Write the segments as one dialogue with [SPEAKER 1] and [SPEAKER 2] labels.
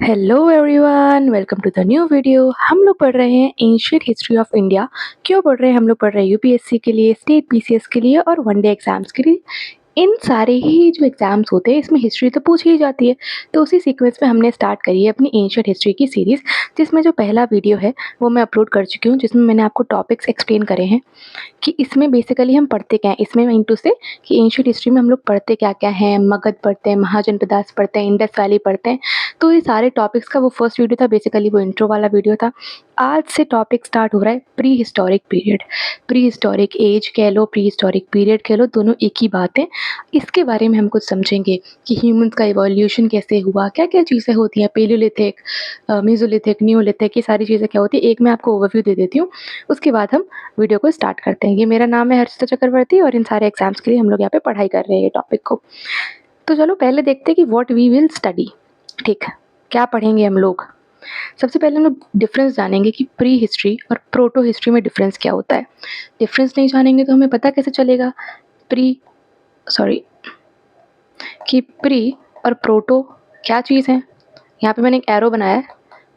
[SPEAKER 1] Hello everyone, welcome to the new video. हम लोग पढ़ रहे हैं एंशियंट हिस्ट्री ऑफ इंडिया। क्यों पढ़ रहे हैं? हम लोग पढ़ रहे हैं यूपीएससी के लिए, स्टेट पीसीएस के लिए और वनडे एग्जाम्स के लिए। इन सारे ही जो एग्जाम्स होते हैं इसमें हिस्ट्री तो पूछी ही जाती है। तो उसी सीक्वेंस में हमने स्टार्ट करी है अपनी एंशियंट हिस्ट्री की सीरीज़, जिसमें जो पहला वीडियो है वो मैं अपलोड कर चुकी हूँ, जिसमें मैंने आपको टॉपिक्स एक्सप्लेन करे हैं कि इसमें बेसिकली हम पढ़ते क्या हैं। इसमें मैं इंटू से कि एंशियंट हिस्ट्री में हम लोग पढ़ते क्या क्या हैं, मगध पढ़ते हैं, महाजनपदास पढ़ते हैं, इंडस वैली पढ़ते हैं। तो ये सारे टॉपिक्स का वो फर्स्ट वीडियो था, बेसिकली वो इंट्रो वाला वीडियो था। आज से टॉपिक स्टार्ट हो रहा है prehistoric period. Prehistoric age कह लो, प्री हिस्टोरिक पीरियड कह लो, दोनों एक ही बात है। इसके बारे में हम कुछ समझेंगे कि ह्यूमंस का इवोल्यूशन कैसे हुआ, क्या क्या चीज़ें होती हैं, पेलियोलिथिक, मेसोलिथिक, न्यूलिथिक, ये सारी चीज़ें क्या होती है, एक मैं आपको ओवरव्यू दे देती हूँ। उसके बाद हम वीडियो को स्टार्ट करते हैं। ये मेरा नाम है हर्षिता चक्रवर्ती और इन सारे एग्जाम्स के लिए हम लोग यहाँ पे पढ़ाई कर रहे हैं ये टॉपिक को। तो चलो पहले देखते हैं कि व्हाट वी विल स्टडी। ठीक है, क्या पढ़ेंगे हम लोग? सबसे पहले हम लोग डिफरेंस जानेंगे कि प्री हिस्ट्री और प्रोटो हिस्ट्री में डिफरेंस क्या होता है। डिफरेंस नहीं जानेंगे तो हमें पता कैसे चलेगा कि प्री और प्रोटो क्या चीज़ है। यहाँ पे मैंने एक एरो बनाया है।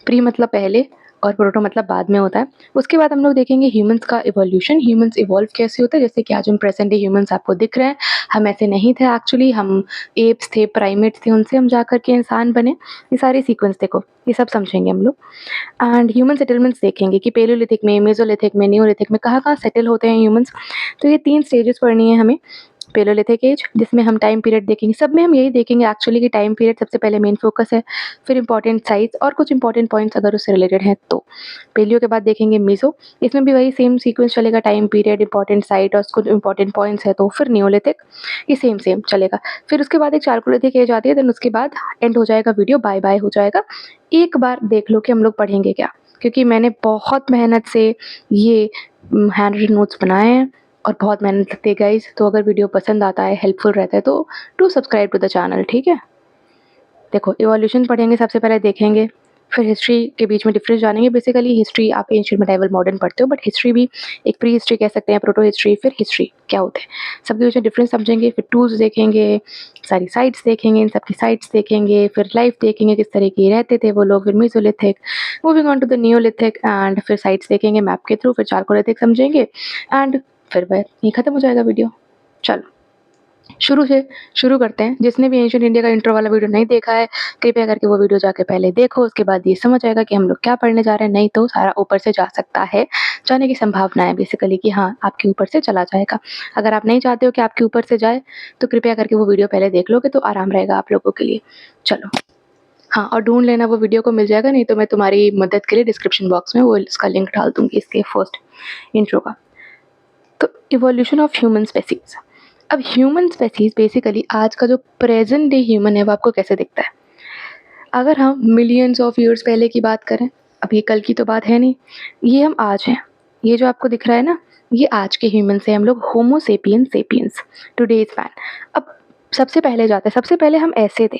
[SPEAKER 1] प्री मतलब पहले और प्रोटो मतलब बाद में होता है। उसके बाद हम लोग देखेंगे ह्यूमंस का इवोल्यूशन, ह्यूमंस इवॉल्व कैसे होता है। जैसे कि आज हम प्रेजेंट डे ह्यूमंस आपको दिख रहे हैं, हम ऐसे नहीं थे एक्चुअली, हम एप्स थे, प्राइमेट्स थे, उनसे हम जा कर के इंसान बने। ये सारे सीक्वेंस देखो, ये सब समझेंगे हम लोग। एंड ह्यूमन सेटलमेंट्स देखेंगे कि पेलियोलिथिक में, मेसोलिथिक में, न्यूलिथिक में कहाँ कहाँ सेटल होते हैं ह्यूमंस। तो ये 3 स्टेजेस पढ़नी है हमें। पेलियोलिथिक एज, जिसमें हम टाइम पीरियड देखेंगे, सब में हम यही देखेंगे एक्चुअली कि टाइम पीरियड सबसे पहले मेन फोकस है, फिर इंपॉर्टेंट साइट्स और कुछ इंपॉर्टेंट पॉइंट्स अगर उससे रिलेटेड हैं तो। पेलियो के बाद देखेंगे मीजो, इसमें भी वही सेम सीक्वेंस चलेगा, टाइम पीरियड, इंपॉर्टेंट साइट और कुछ इंपॉर्टेंट पॉइंट्स है तो। फिर न्यूलिथिक, ये सेम चलेगा। फिर उसके बाद एक चारकोलिथिक एज आती है, देन उसके बाद एंड हो जाएगा वीडियो, बाय बाय हो जाएगा। एक बार देख लो कि हम लोग पढ़ेंगे क्या, क्योंकि मैंने बहुत मेहनत से ये हैंड रिटन नोट्स बनाए हैं और बहुत मेहनत लगती है गाइज। तो अगर वीडियो पसंद आता है, हेल्पफुल रहता है तो do subscribe to the channel, ठीक है। देखो इवोल्यूशन पढ़ेंगे सबसे पहले, देखेंगे, फिर हिस्ट्री के बीच में डिफरेंस जानेंगे। बेसिकली हिस्ट्री आप एंशिएंट, मिडाइवल, मॉडर्न पढ़ते हो, बट हिस्ट्री भी एक प्री हिस्ट्री कह सकते हैं, प्रोटो हिस्ट्री, फिर हिस्ट्री क्या होते हैं, सबके बीच में डिफरेंस समझेंगे। फिर टूल्स देखेंगे, सारी साइट्स देखेंगे, इन सबकी साइट्स देखेंगे, फिर लाइफ देखेंगे किस तरह के रहते थे वो लोग, फिर mesolithic, moving on to the neolithic, and फिर साइट्स देखेंगे मैप के थ्रू, फिर चारकोलिथिक समझेंगे एंड फिर बस ये खत्म हो जाएगा वीडियो। चलो शुरू करते हैं। जिसने भी एंशिएंट इंडिया का इंट्रो वाला वीडियो नहीं देखा है, कृपया करके वो वीडियो जाके पहले देखो, उसके बाद ये समझ आएगा कि हम लोग क्या पढ़ने जा रहे हैं। नहीं तो सारा ऊपर से जा सकता है, जाने की संभावना है बेसिकली कि हाँ आपके ऊपर से चला जाएगा। अगर आप नहीं चाहते हो कि आपके ऊपर से जाए तो कृपया करके वो वीडियो पहले देख लोगे तो आराम रहेगा आप लोगों के लिए। चलो हाँ, और ढूंढ लेना, वो वीडियो को मिल जाएगा, नहीं तो मैं तुम्हारी मदद के लिए डिस्क्रिप्शन बॉक्स में वो इसका लिंक डाल दूंगी, इसके फर्स्ट इंट्रो का। तो इवोल्यूशन ऑफ ह्यूमन स्पेसीज। अब ह्यूमन स्पेसीज बेसिकली आज का जो प्रेजेंट डे ह्यूमन है वो आपको कैसे दिखता है। अगर हम मिलियंस ऑफ ईयर्स पहले की बात करें, अब ये कल की तो बात है नहीं, ये हम आज हैं। ये जो आपको दिख रहा है ना, ये आज के ह्यूमन से हम लोग होमो सेपियंस सेपियंस, टुडेज मैन। अब सबसे पहले जाते हैं, सबसे पहले हम ऐसे थे।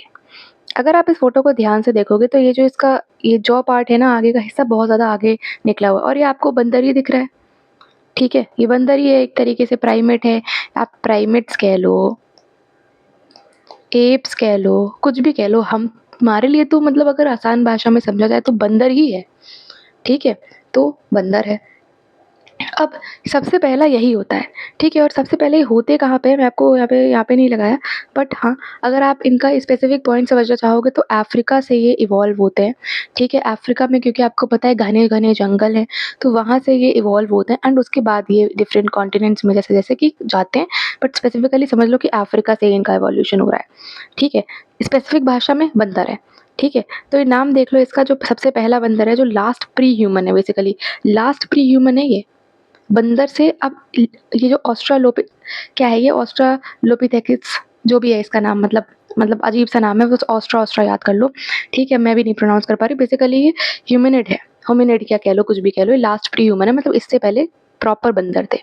[SPEAKER 1] अगर आप इस फोटो को ध्यान से देखोगे तो ये जो इसका ये जॉ पार्ट है ना, आगे का हिस्सा बहुत ज़्यादा आगे निकला हुआ है, और ये आपको बंदर ही दिख रहा है। ठीक है, ये बंदर ही है, एक तरीके से प्राइमेट है। आप प्राइमेट्स कह लो, एप्स कह लो, कुछ भी कह लो, हम हमारे लिए तो मतलब अगर आसान भाषा में समझा जाए तो बंदर ही है। ठीक है, तो बंदर है। अब सबसे पहला यही होता है, ठीक है। और सबसे पहले ये होते कहाँ पे है, मैं आपको यहाँ पे नहीं लगाया, बट हाँ अगर आप इनका स्पेसिफिक पॉइंट समझना चाहोगे तो अफ्रीका से ये इवॉल्व होते हैं। ठीक है, अफ्रीका में, क्योंकि आपको पता है घने घने जंगल हैं, तो वहाँ से ये इवॉल्व होते हैं एंड उसके बाद ये डिफरेंट कॉन्टिनेंट्स में जैसे जैसे कि जाते हैं। बट स्पेसिफिकली समझ लो कि अफ्रीका से इनका इवोल्यूशन हो रहा है। ठीक है, स्पेसिफिक भाषा में बंदर है। ठीक है, तो ये नाम देख लो इसका, जो सबसे पहला बंदर है, जो लास्ट प्री ह्यूमन है, बेसिकली लास्ट प्री ह्यूमन है ये बंदर से। अब ये जो ऑस्ट्रालोपि क्या है, ये ऑस्ट्रालोपिथेकस जो भी है इसका नाम, मतलब अजीब सा नाम है, बस ऑस्ट्रा याद कर लो। ठीक है, मैं भी नहीं प्रोनाउंस कर पा रही। बेसिकली ये ह्यूमनिड है, होमिनिड क्या कह लो, कुछ भी कह लो, ये लास्ट प्री ह्यूमन है, मतलब इससे पहले प्रॉपर बंदर थे,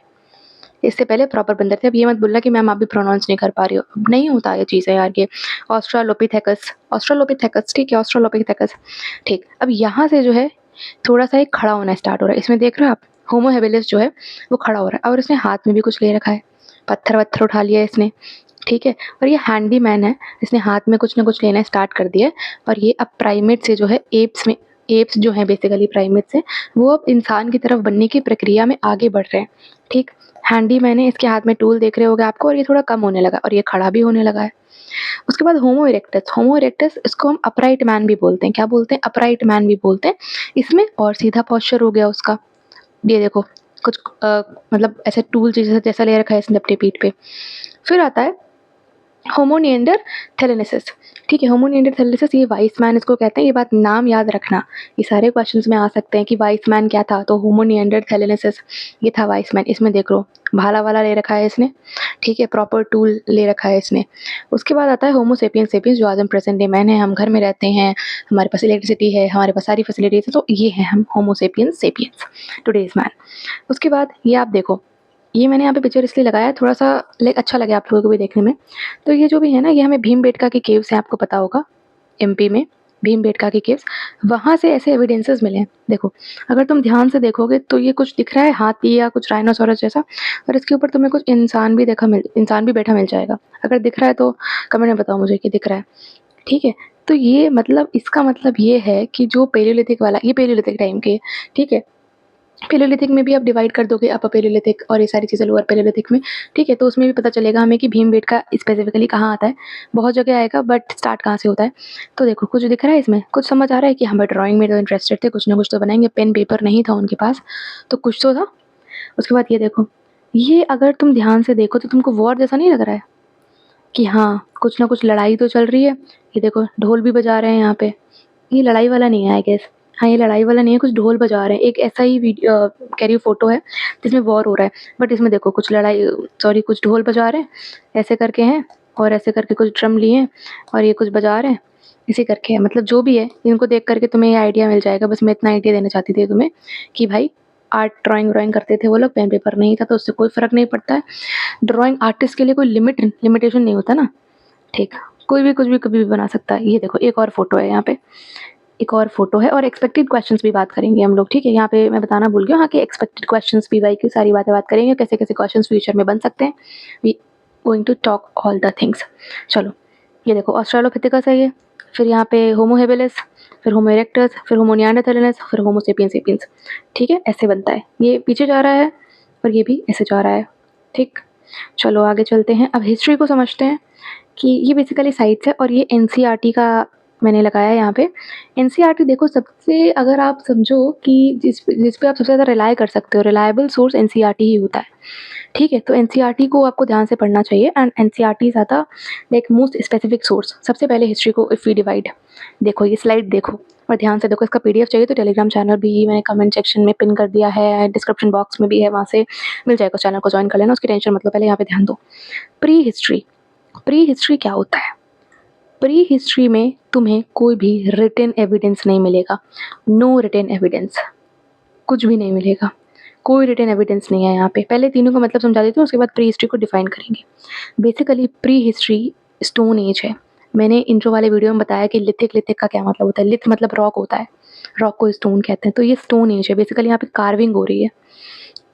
[SPEAKER 1] इससे पहले प्रॉपर बंदर थे। अब ये मत बोलना कि मैम आप भी प्रोनाउंस नहीं कर पा रही हो, नहीं होता ये चीज़ें यार। ये ऑस्ट्रालोपिथेकस, ठीक है, ऑस्ट्रालोपिथेकस। ठीक, अब यहाँ से जो है थोड़ा सा एक खड़ा होना स्टार्ट हो रहा है। इसमें देख रहे हो आप, होमो हेबिलिस जो है वो खड़ा हो रहा है, और इसने हाथ में भी कुछ ले रखा है, पत्थर वत्थर उठा लिया है इसने। ठीक है। और ये हैंडीमैन है, इसने हाथ में कुछ ना कुछ लेना स्टार्ट कर दिया है और ये अब प्राइमेट से जो है एप्स जो हैं बेसिकली प्राइमेट से, वो अब इंसान की तरफ बनने की प्रक्रिया में आगे बढ़ रहे हैं। ठीक, हैंडीमैन है, इसके हाथ में टूल देख रहे होगे आपको, और ये थोड़ा कम होने लगा और ये खड़ा भी होने लगा है। उसके बाद होमो इरेक्टस, होमो इरेक्टस इसको हम अपराइट मैन भी बोलते हैं। क्या बोलते हैं? अपराइट मैन भी बोलते हैं। इसमें और सीधा पोस्चर हो गया उसका। ये देखो कुछ मतलब ऐसे टूल जैसा जैसा ले रखा है इसने अपनी पीठ पे। फिर आता है होमो निएंडरथैलेनेसिस। ठीक है, होमो निएंडरथैलेनेसिस ये वाइस मैन इसको कहते हैं। ये बात नाम याद रखना, ये सारे क्वेश्चंस में आ सकते हैं कि वाइस मैन क्या था, तो होमो निएंडरथैलेनेसिस ये था वाइस मैन। इसमें देख लो भाला वाला ले रखा है इसने, ठीक है, प्रॉपर टूल ले रखा है इसने। उसके बाद आता है होमो सेपियंस सेपियंस, जो आज हम प्रेजेंट डे मैन है, हम घर में रहते हैं, हमारे पास इलेक्ट्रिसिटी है, हमारे पास सारी फैसिलिटीज है, तो ये है हम होमो सेपियंस सेपियंस, टुडेज मैन। उसके बाद ये आप देखो, ये मैंने यहाँ पे पिक्चर इसलिए लगाया है थोड़ा सा लाइक अच्छा लगे आप लोगों को भी देखने में। तो ये जो भी है ना, ये हमें भीमबेटका की केव्स हैं, आपको पता होगा एमपी में भीमबेटका की केव्स, वहाँ से ऐसे एविडेंसेस मिले हैं। देखो अगर तुम ध्यान से देखोगे तो ये कुछ दिख रहा है हाथी या कुछ राइनोसोरस जैसा, और इसके ऊपर तुम्हें कुछ इंसान भी बैठा मिल जाएगा। अगर दिख रहा है तो कमेंट में बताओ मुझे कि दिख रहा है। ठीक है, तो ये मतलब इसका मतलब ये है कि जो पेलियोलिथिक वाला, ये पेलियोलिथिक टाइम के, ठीक है, पेलियोलिथिक में भी आप डिवाइड कर दोगे अपर पेलियोलिथिक और ये सारी चीज़ें लोअर पेलियोलिथिक में, ठीक है, तो उसमें भी पता चलेगा हमें कि भीमबेटका स्पेसिफिकली कहाँ आता है। बहुत जगह आएगा बट स्टार्ट कहाँ से होता है। तो देखो कुछ दिख रहा है इसमें, कुछ समझ आ रहा है कि हमें ड्राइंग में तो इंटरेस्टेड थे, कुछ ना कुछ तो बनाएंगे, पेन पेपर नहीं था उनके पास तो कुछ तो था। उसके बाद ये देखो, ये अगर तुम ध्यान से देखो तो तुमको वॉर जैसा नहीं लग रहा है कि हाँ कुछ ना कुछ लड़ाई तो चल रही है। ये देखो ढोल भी बजा रहे हैं यहाँ पे, ये लड़ाई वाला नहीं है आई गेस। हाँ ये लड़ाई वाला नहीं है, कुछ ढोल बजा रहे हैं। एक ऐसा ही वीडियो कह रही हूँ फोटो है जिसमें वॉर हो रहा है, बट इसमें देखो कुछ लड़ाई, सॉरी कुछ ढोल बजा रहे हैं ऐसे करके हैं, और ऐसे करके कुछ ड्रम लिए हैं और ये कुछ बजा रहे हैं, इसी करके है। मतलब जो भी है इनको देख करके तुम्हें ये आइडिया मिल जाएगा। बस मैं इतना आइडिया देना चाहती थी तुम्हें कि भाई आर्ट ड्राइंग करते थे वो लोग, पेन पेपर नहीं था तो उससे कोई फ़र्क नहीं पड़ता है। ड्राइंग आर्टिस्ट के लिए कोई लिमिटेशन नहीं होता ना, ठीक, कोई भी कुछ भी कभी भी बना सकता है। ये देखो एक और फोटो है यहाँ पे, एक और फोटो है, और एक्सपेक्टेड क्वेश्चंस भी बात करेंगे हम लोग, ठीक है। यहाँ पे मैं बताना भूल गया, हाँ कि एक्सपेक्टेड क्वेश्चंस भी भाई की सारी बातें बात करेंगे, कैसे कैसे क्वेश्चंस फ्यूचर में बन सकते हैं। We going to talk all the things. चलो ये देखो ऑस्ट्रेलोपिथेकस है ये, फिर यहाँ पे होमो हेबिलिस, फिर होमो इरेक्टस, फिर होमो निएंडरथैलेनस, फिर होमो सेपियंस सेपियंस, ठीक है, ऐसे बनता है। ये पीछे जा रहा है और ये भी ऐसे जा रहा है, ठीक। चलो आगे चलते हैं, अब हिस्ट्री को समझते हैं कि ये बेसिकली साइट्स है, और ये एनसीईआरटी का मैंने लगाया है यहाँ पे। एनसीईआरटी देखो सबसे, अगर आप समझो कि जिस पे आप सबसे ज़्यादा रिलाय कर सकते हो, रिलायबल सोर्स एनसीईआरटी ही होता है, ठीक है। तो एनसीईआरटी को आपको ध्यान से पढ़ना चाहिए, and NCERT is the like most specific source. सबसे पहले हिस्ट्री को इफ़ वी डिवाइड, देखो ये स्लाइड देखो और ध्यान से देखो। इसका पीडीएफ चाहिए तो टेलीग्राम चैनल भी मैंने कमेंट सेक्शन में पिन कर दिया है, डिस्क्रिप्शन बॉक्स में भी है, वहाँ से मिल जाएगा। चैनल को ज्वाइन कर लेना, उसकी टेंशन मतलब। पहले यहाँ पे ध्यान दो, प्री हिस्ट्री। प्री हिस्ट्री क्या होता है? प्री हिस्ट्री में तुम्हें कोई भी रिटन एविडेंस नहीं मिलेगा, नो रिटन एविडेंस, कुछ भी नहीं मिलेगा, कोई रिटन एविडेंस नहीं है यहाँ पे। पहले तीनों का मतलब समझा देती हूँ, उसके बाद प्री हिस्ट्री को डिफाइन करेंगे। Basically pre history stone age है। मैंने इंट्रो वाले वीडियो में बताया कि लिथिक का क्या मतलब होता है। लिथ मतलब रॉक होता है, रॉक को स्टोन कहते हैं, तो ये स्टोन एज है। बेसिकली यहाँ पे कार्विंग हो रही है,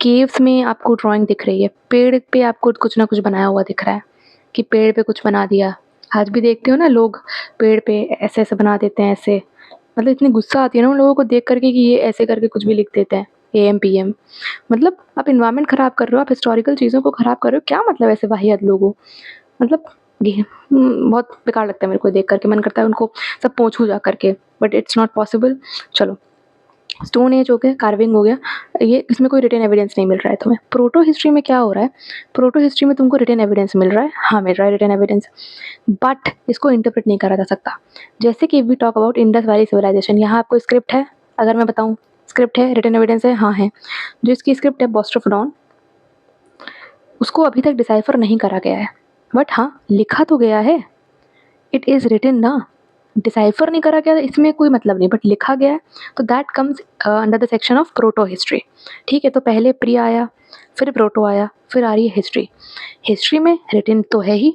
[SPEAKER 1] केव्स में आपको ड्राइंग दिख रही है, पेड़ पे आपको कुछ ना कुछ बनाया हुआ दिख रहा है कि पेड़ पे कुछ बना दिया। आज भी देखते हो ना लोग पेड़ पे ऐसे ऐसे बना देते हैं ऐसे, मतलब इतनी गुस्सा आती है ना उन लोगों को देख करके कि ये ऐसे करके कुछ भी लिख देते हैं AM PM। मतलब आप इन्वायरमेंट ख़राब कर रहे हो, आप हिस्टोरिकल चीज़ों को ख़राब कर रहे हो, क्या मतलब ऐसे वाहियात लोगों, मतलब ये बहुत बेकार लगता है मेरे को देख करके। मन करता है उनको सब पोंछूं जा करके, बट इट्स नॉट पॉसिबल। चलो स्टोन एज हो गया, कार्विंग हो गया, ये इसमें कोई रिटन एविडेंस नहीं मिल रहा है तुम्हें। प्रोटो हिस्ट्री में क्या हो रहा है? प्रोटो हिस्ट्री में तुमको रिटन एविडेंस मिल रहा है, हाँ मिल रहा है रिटन एविडेंस, बट इसको इंटरप्रेट नहीं करा जा सकता। जैसे कि we talk about Indus valley civilisation, यहाँ आपको स्क्रिप्ट है, अगर मैं बताऊँ स्क्रिप्ट है, रिटन एविडेंस है, हाँ है। जो इसकी स्क्रिप्ट है बॉस्टर ऑफ डॉन, उसको अभी तक डिसाइफर नहीं करा गया है, बट हाँ लिखा तो गया है, इट इज़ रिटन ना। डिसाइफर नहीं करा गया इसमें कोई मतलब नहीं, बट लिखा गया है, तो that comes under the section of proto history, ठीक है। तो पहले प्री आया, फिर प्रोटो आया, फिर आ रही है हिस्ट्री। हिस्ट्री में रिटन तो है ही,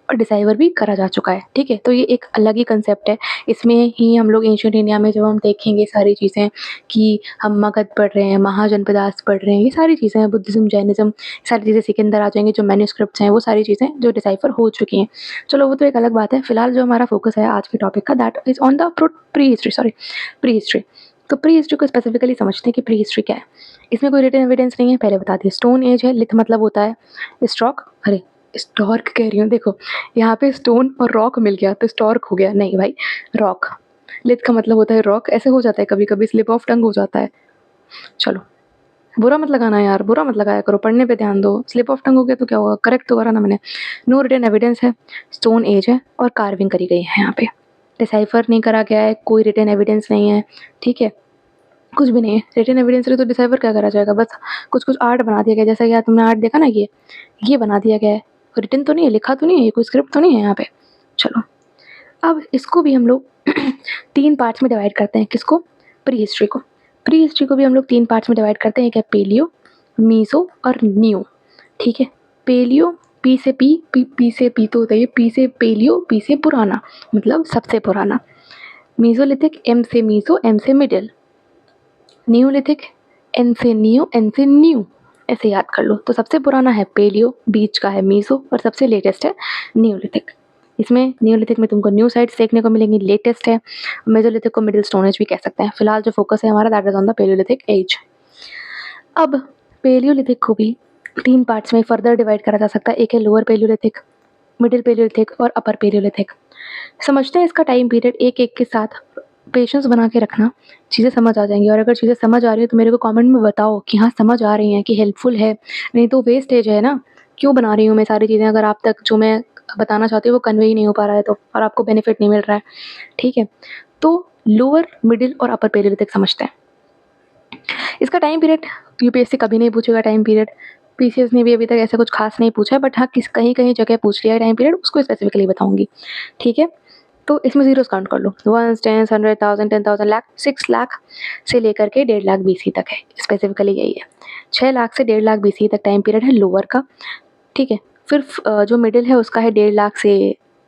[SPEAKER 1] और डिसाइवर भी करा जा चुका है, ठीक है। तो ये एक अलग ही कंसेप्ट है। इसमें ही हम लोग एंशिएंट इंडिया में जब हम देखेंगे सारी चीज़ें कि हम मगध पढ़ रहे हैं, महाजनपदास पढ़ रहे हैं, ये सारी चीज़ें हैं, बुद्धिज़्म, जैनिज़्म, सारी चीज़ें सिकंदर आ जाएंगे, जो मैन्युस्क्रिप्ट्स हैं वो सारी चीज़ें जो डिसाइफर हो चुकी हैं। चलो वो तो एक अलग बात है। फिलहाल जो हमारा फोकस है आज के टॉपिक का, that is on the pre history. तो प्री हिस्ट्री को स्पेसिफिकली समझते हैं कि प्री हिस्ट्री क्या है। इसमें कोई रिटन एविडेंस नहीं है, पहले बता दिए। स्टोन एज है, लिथ मतलब होता है स्टॉक, अरे स्टॉर्क कह रही हूँ, देखो यहाँ पे स्टोन और रॉक मिल गया तो स्टॉर्क हो गया, नहीं भाई, रॉक। लिथ का मतलब होता है रॉक, ऐसे हो जाता है कभी कभी, स्लिप ऑफ टंग हो जाता है। चलो बुरा मत लगाना यार, बुरा मत लगाया करो, पढ़ने पे ध्यान दो। स्लिप ऑफ टंग हो गया तो क्या होगा, करेक्ट तो करा ना मैंने। नो रिटन एविडेंस है, स्टोन एज है और कार्विंग करी गई है। यहाँ पे डिसाइफर नहीं करा गया है, कोई रिटन एविडेंस नहीं है, ठीक है, कुछ भी नहीं है। रिटन एविडेंस रही तो डिसाइफर क्या करा जाएगा, बस कुछ कुछ आर्ट बना दिया गया, जैसा कि तुमने आर्ट देखा ना, ये बना दिया गया है, रिटन तो नहीं है, लिखा तो नहीं है, ये कोई स्क्रिप्ट तो नहीं है यहाँ पे। चलो अब इसको भी हम लोग 3 पार्ट्स में डिवाइड करते हैं। किसको, प्री हिस्ट्री को। प्री हिस्ट्री को भी हम लोग 3 पार्ट्स में डिवाइड करते हैं, एक है पेलियो, मीसो और न्यू, ठीक है। पेलियो, पी से पी से पी तो होता है, पी से पेलियो, पी से पुराना मतलब सबसे पुराना। मीसोलिथिक, एम से मीसो, एम से मिडिल। न्यूलिथिक, एन से न्यू, एन से न्यू, ऐसे याद कर लो। तो सबसे पुराना है पेलियो, बीच का है मीसो और सबसे लेटेस्ट है न्यूलिथिक। इसमें न्यूलिथिक में तुमको न्यू साइट्स देखने को मिलेंगी, लेटेस्ट है। मेसोलिथिक को मिडिल स्टोन एज भी कह सकते हैं। फिलहाल जो फोकस है हमारा, that is on the palaeolithic age. अब पेलियोलिथिक को भी 3 पार्ट्स में फर्दर डिवाइड करा जा सकता है, एक है लोअर पेलियोलिथिक, मिडिल पेलियोलिथिक और अपर पेलियोलिथिक। समझते हैं इसका टाइम पीरियड एक एक के साथ, पेशेंस बना के रखना, चीज़ें समझ आ जाएंगी। और अगर चीज़ें समझ आ रही है तो मेरे को कमेंट में बताओ कि हाँ समझ आ रही हैं, कि हेल्पफुल है, नहीं तो वेस्टेज है ना। क्यों बना रही हूँ मैं सारी चीज़ें अगर आप तक जो मैं बताना चाहती हूँ वो कन्वे ही नहीं हो पा रहा है तो, और आपको बेनिफिट नहीं मिल रहा है, ठीक है। तो लोअर, मिडिल और अपर पेरियोडिक समझते हैं। इसका टाइम पीरियड यूपीएससी कभी नहीं पूछेगा टाइम पीरियड, पीसीएस ने भी अभी तक ऐसा कुछ खास नहीं पूछा है, बट हाँ कहीं कहीं जगह पूछ लिया है टाइम पीरियड, उसको स्पेसिफिकली बताऊंगी, ठीक है। तो इसमें जीरोस काउंट कर लो, 1, 10, 100,000, 10,000, लाख, 6 लाख से लेकर के 1.5 लाख बीसी तक है, स्पेसिफिकली यही है। 6 लाख से 1.5 लाख बीसी तक टाइम पीरियड है लोअर का, ठीक है। फिर जो मिडिल है उसका है 1.5 लाख से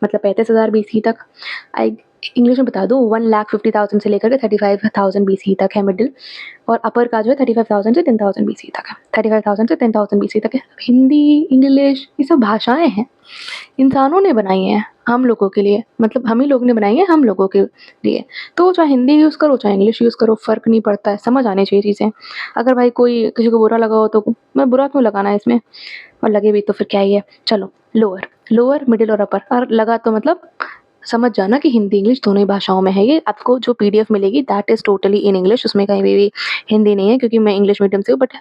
[SPEAKER 1] मतलब 35,000 बीसी तक। आई इंग्लिश में बता दूँ, 1,50,000 से लेकर के 35,000 बीसी तक है मिडिल। और अपर का जो है 35,000 से 10,000 बीसी तक है, 35,000 से 10,000 बीसी तक है। हिंदी, इंग्लिश, ये सब भाषाएं हैं, इंसानों ने बनाई हैं हम लोगों के लिए, मतलब हम ही लोग ने बनाई है हम लोगों के लिए। तो चाहे हिंदी यूज़ करो चाहे इंग्लिश यूज़ करो, फ़र्क नहीं पड़ता है, समझ आनी चाहिए चीज़ें। अगर भाई कोई किसी को बुरा लगा हो तो मैं बुरा क्यों लगाना है इसमें, और लगे भी तो फिर क्या ही है। चलो लोअर, मिडिल और अपर, और लगा तो मतलब समझ जाना कि हिंदी इंग्लिश दोनों ही भाषाओं में है। ये आपको जो पीडीएफ मिलेगी that is totally in English, उसमें कहीं भी हिंदी नहीं है, क्योंकि मैं इंग्लिश मीडियम से हूँ, बट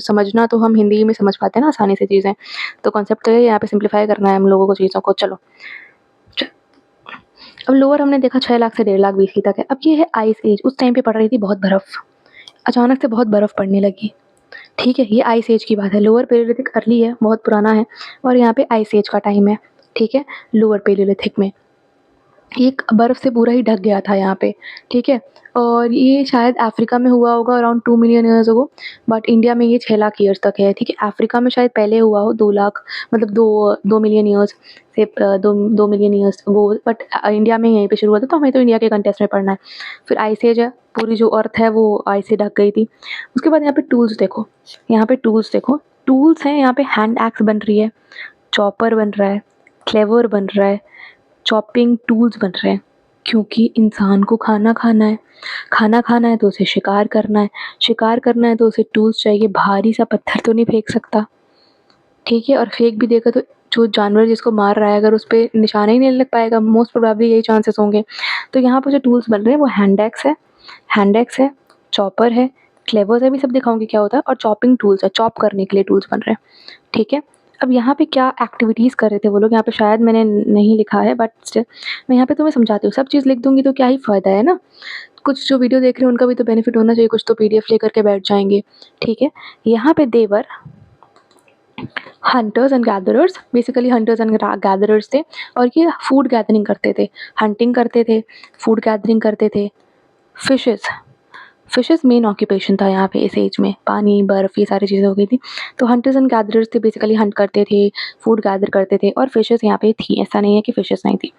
[SPEAKER 1] समझना तो हम हिंदी में समझ पाते हैं ना आसानी से चीज़ें। तो कॉन्सेप्ट तो है यहाँ पे सिंप्लीफाई करना है हम लोगों को चीज़ों को। चलो अब लोअर हमने देखा 6 लाख से 1.5 लाख बीसी तक है। अब ये है आइस एज, उस टाइम पे पड़ रही थी बहुत बर्फ़, अचानक से बहुत बर्फ़ पड़ने लगी, ठीक है। ये आइस एज की बात है। लोअर पेलियोलिथिक अर्ली है, बहुत पुराना है, और यहाँ पे आइस एज का टाइम है, ठीक है। लोअर पेलियोलिथिक में एक बर्फ़ से पूरा ही ढक गया था यहाँ पे, ठीक है। और ये शायद अफ्रीका में हुआ होगा around 2 million years ago, but India में ये 6 लाख ईयर्स तक है, ठीक है। अफ्रीका में शायद पहले हुआ हो 2 लाख, मतलब 2 मिलियन ईयर्स से 2 मिलियन ईयर्स वो, बट इंडिया में यहीं पे शुरू हुआ था, तो हमें तो इंडिया के कंटेक्स्ट में पढ़ना है। फिर आइस एज है, पूरी जो अर्थ है वो आइस से ढक गई थी। उसके बाद यहाँ पे टूल्स देखो, टूल्स हैं यहाँ पे। हैंड एक्स बन रही है, चॉपर बन रहा है, क्लेवर बन रहा है, चॉपिंग टूल्स बन रहे हैं, क्योंकि इंसान को खाना खाना है तो उसे शिकार करना है तो उसे टूल्स चाहिए। भारी सा पत्थर तो नहीं फेंक सकता, ठीक है। और फेंक भी देगा तो जो जानवर जिसको मार रहा है अगर उस पर निशाना ही नहीं लग पाएगा, मोस्ट प्रोबेबली यही चांसेस होंगे। तो यहाँ पर जो टूल्स बन रहे हैं वो हैंड एक्स है, चॉपर है, क्लेवर्स है, भी सब दिखाऊंगी क्या होता है, और चॉपिंग टूल्स है, चॉप करने के लिए टूल्स बन रहे हैं, ठीक है। अब यहाँ पे क्या एक्टिविटीज़ कर रहे थे वो लोग, यहाँ पे शायद मैंने नहीं लिखा है, बट स्टिल मैं यहाँ पे तुम्हें समझाती हूँ। सब चीज़ लिख दूंगी तो क्या ही फ़ायदा है ना, कुछ जो वीडियो देख रहे हैं उनका भी तो बेनिफिट होना चाहिए, कुछ तो पीडीएफ लेकर के बैठ जाएंगे, ठीक है। यहाँ पे they were hunters and gatherers, basically hunters and gatherers थे, और ये फूड गैदरिंग करते थे, हंटिंग करते थे, फूड गैदरिंग करते थे। फिशेस मेन ऑक्यूपेशन था यहाँ पे इस एज में, पानी, बर्फ़ ये सारी चीज़ें हो गई थी। तो हंटर्स एंड गैदरर्स थे, बेसिकली हंट करते थे, फूड गैदर करते थे और फिशेस यहाँ पे थी, ऐसा नहीं है कि फिशेस नहीं थी।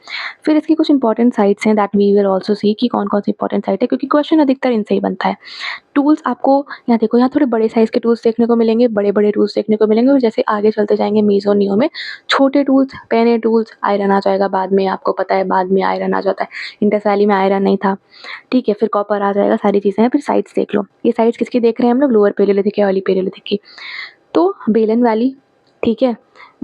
[SPEAKER 1] फिर इसकी कुछ इंपॉर्टेंट साइट्स हैं that we will also see कि कौन-कौन सी इंपॉर्टेंट साइट है, क्योंकि क्वेश्चन अधिकतर इनसे ही बनता है। टूल्स आपको यहाँ देखो, यहाँ थोड़े बड़े साइज़ के टूल्स देखने को मिलेंगे, बड़े-बड़े टूल्स देखने को मिलेंगे और जैसे आगे चलते जाएँगे मीज़ो और नियो में छोटे टूल्स, पेने टूल्स, आयरन आ जाएगा बाद में, आपको पता है बाद में आयरन आ जाता है। इंडस वैली में आयरन नहीं था, ठीक है? फिर कॉपर आ जाएगा, सारी चीज़ें हैं। फिर साइट्स देख लो, ये साइट्स किसकी देख रहे हैं हम लोग? लोअर पैलियोलिथिक या अर्ली पैलियोलिथिक की। तो बेलन वैली, ठीक है?